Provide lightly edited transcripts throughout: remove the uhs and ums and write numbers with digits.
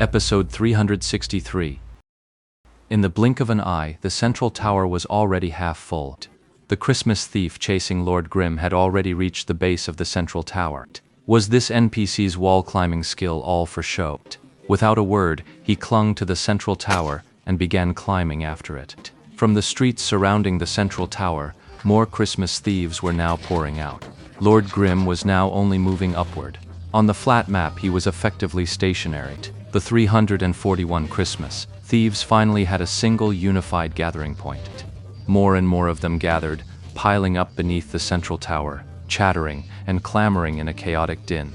Episode 363. In the blink of an eye, the central tower was already half full. The Christmas thief chasing Lord Grimm had already reached the base of the central tower. Was this NPC's wall-climbing skill all for show? Without a word, he clung to the central tower and began climbing after it. From the streets surrounding the central tower, more Christmas thieves were now pouring out. Lord Grimm was now only moving upward. On the flat map, he was effectively stationary. The 341 Christmas thieves finally had a single unified gathering point. More and more of them gathered, piling up beneath the central tower, chattering and clamoring in a chaotic din.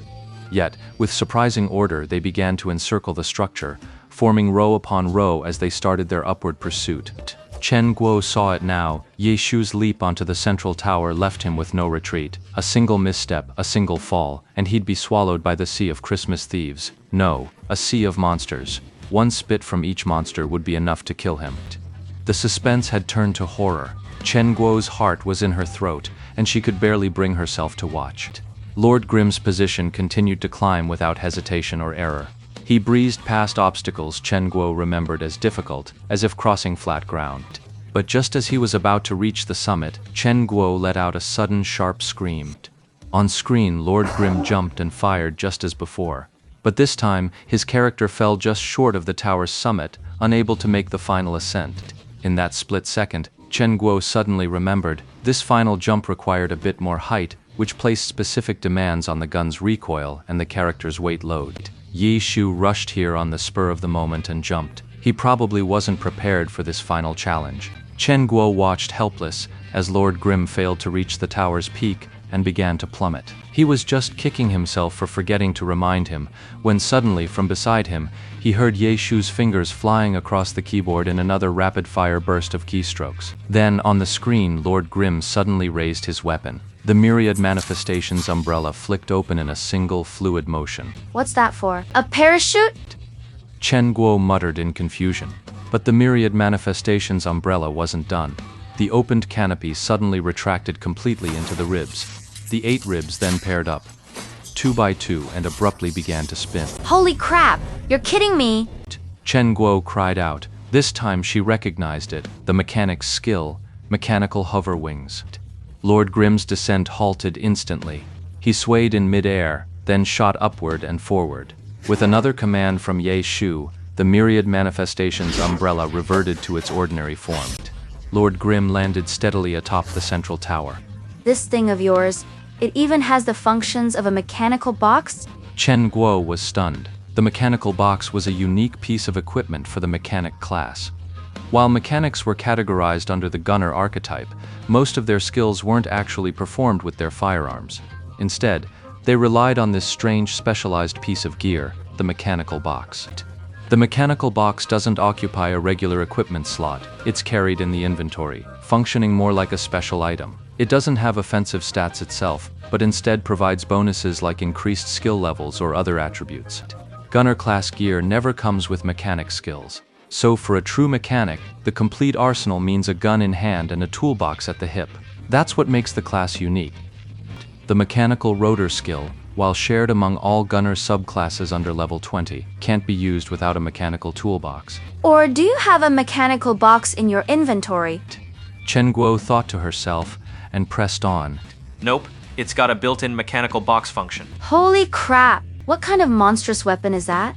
Yet, with surprising order, they began to encircle the structure, forming row upon row as they started their upward pursuit. Chen Guo saw it now. Ye Shu's leap onto the central tower left him with no retreat. A single misstep, a single fall, and he'd be swallowed by the sea of Christmas thieves. No, a sea of monsters. One spit from each monster would be enough to kill him. The suspense had turned to horror. Chen Guo's heart was in her throat, and she could barely bring herself to watch. Lord Grimm's position continued to climb without hesitation or error. He breezed past obstacles Chen Guo remembered as difficult, as if crossing flat ground. But just as he was about to reach the summit, Chen Guo let out a sudden sharp scream. On screen, Lord Grimm jumped and fired just as before. But this time, his character fell just short of the tower's summit, unable to make the final ascent. In that split second, Chen Guo suddenly remembered this final jump required a bit more height, which placed specific demands on the gun's recoil and the character's weight load. Ye Shu rushed here on the spur of the moment and jumped. He probably wasn't prepared for this final challenge. Chen Guo watched helpless as Lord Grimm failed to reach the tower's peak and began to plummet. He was just kicking himself for forgetting to remind him, when suddenly from beside him, he heard Ye Shu's fingers flying across the keyboard in another rapid-fire burst of keystrokes. Then, on the screen, Lord Grimm suddenly raised his weapon. The Myriad Manifestations umbrella flicked open in a single fluid motion. What's that for? A parachute? Chen Guo muttered in confusion. But the Myriad Manifestations umbrella wasn't done. The opened canopy suddenly retracted completely into the ribs. The 8 ribs then paired up, 2 by 2, and abruptly began to spin. Holy crap! You're kidding me! Chen Guo cried out. This time she recognized it, the mechanic's skill, mechanical hover wings. Lord Grimm's descent halted instantly. He swayed in mid-air, then shot upward and forward. With another command from Ye Shu, the Myriad Manifestations umbrella reverted to its ordinary form. Lord Grimm landed steadily atop the central tower. This thing of yours, it even has the functions of a mechanical box? Chen Guo was stunned. The mechanical box was a unique piece of equipment for the mechanic class. While mechanics were categorized under the gunner archetype, most of their skills weren't actually performed with their firearms. Instead, they relied on this strange specialized piece of gear, the mechanical box. The mechanical box doesn't occupy a regular equipment slot. It's carried in the inventory, functioning more like a special item. It doesn't have offensive stats itself, but instead provides bonuses like increased skill levels or other attributes. Gunner class gear never comes with mechanic skills. So for a true mechanic, the complete arsenal means a gun in hand and a toolbox at the hip. That's what makes the class unique. The mechanical rotor skill, while shared among all gunner subclasses under level 20, can't be used without a mechanical toolbox. Or do you have a mechanical box in your inventory? Chen Guo thought to herself and pressed on. Nope, it's got a built-in mechanical box function. Holy crap! What kind of monstrous weapon is that?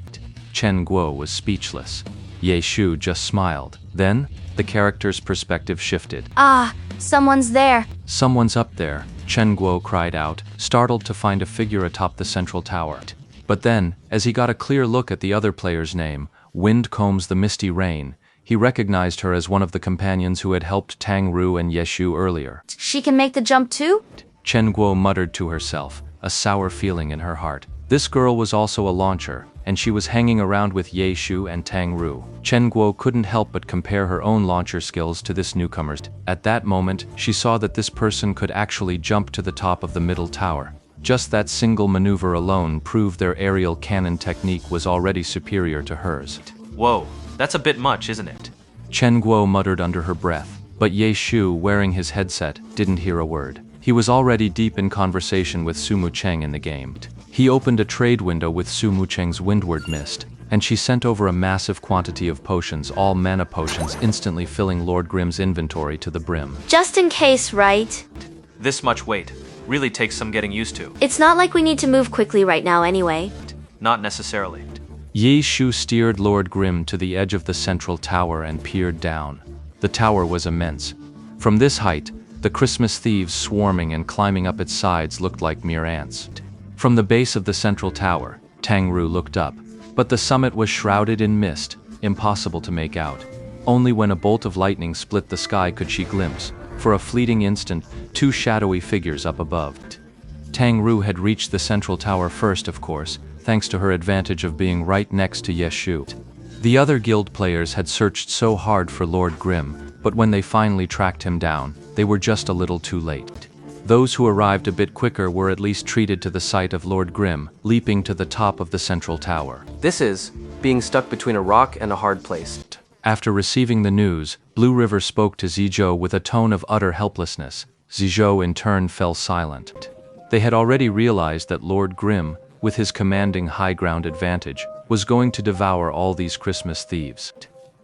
Chen Guo was speechless. Ye Shu just smiled. Then, the character's perspective shifted. Ah, someone's there. Someone's up there, Chen Guo cried out, startled to find a figure atop the central tower. But then, as he got a clear look at the other player's name, Wind Combs the Misty Rain, he recognized her as one of the companions who had helped Tang Ru and Ye Shu earlier. She can make the jump too? Chen Guo muttered to herself, a sour feeling in her heart. This girl was also a launcher, and she was hanging around with Ye Shu and Tang Ru. Chen Guo couldn't help but compare her own launcher skills to this newcomer's. At that moment, she saw that this person could actually jump to the top of the middle tower. Just that single maneuver alone proved their aerial cannon technique was already superior to hers. Whoa, that's a bit much, isn't it? Chen Guo muttered under her breath, but Ye Shu, wearing his headset, didn't hear a word. He was already deep in conversation with Su Mucheng in the game. He opened a trade window with Su Mucheng's Windward Mist, and she sent over a massive quantity of potions, all mana potions, instantly filling Lord Grim's inventory to the brim. Just in case, right? This much weight really takes some getting used to. It's not like we need to move quickly right now anyway. Not necessarily. Ye Shu steered Lord Grim to the edge of the central tower and peered down. The tower was immense. From this height, the Christmas thieves swarming and climbing up its sides looked like mere ants. From the base of the central tower, Tang Ru looked up, but the summit was shrouded in mist, impossible to make out. Only when a bolt of lightning split the sky could she glimpse, for a fleeting instant, two shadowy figures up above. Tang Ru had reached the central tower first, of course, thanks to her advantage of being right next to Ye Shu. The other guild players had searched so hard for Lord Grim, but when they finally tracked him down, they were just a little too late. Those who arrived a bit quicker were at least treated to the sight of Lord Grim, leaping to the top of the central tower. This is being stuck between a rock and a hard place. After receiving the news, Blue River spoke to Zizhou with a tone of utter helplessness. Zizhou in turn fell silent. They had already realized that Lord Grim, with his commanding high ground advantage, was going to devour all these Christmas thieves.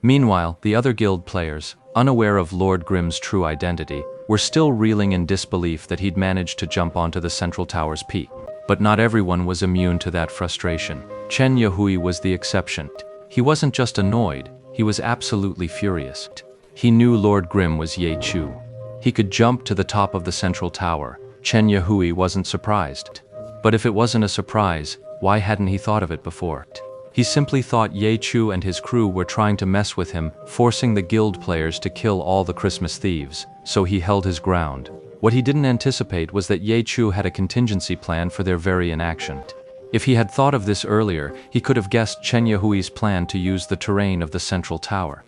Meanwhile, the other guild players, unaware of Lord Grim's true identity, were still reeling in disbelief that he'd managed to jump onto the central tower's peak. But not everyone was immune to that frustration. Chen Yahui was the exception. He wasn't just annoyed, he was absolutely furious. He knew Lord Grim was Ye Chu. He could jump to the top of the central tower. Chen Yahui wasn't surprised. But if it wasn't a surprise, why hadn't he thought of it before? He simply thought Ye Chu and his crew were trying to mess with him, forcing the guild players to kill all the Christmas thieves, so he held his ground. What he didn't anticipate was that Ye Chu had a contingency plan for their very inaction. If he had thought of this earlier, he could have guessed Chen Yahui's plan to use the terrain of the central tower.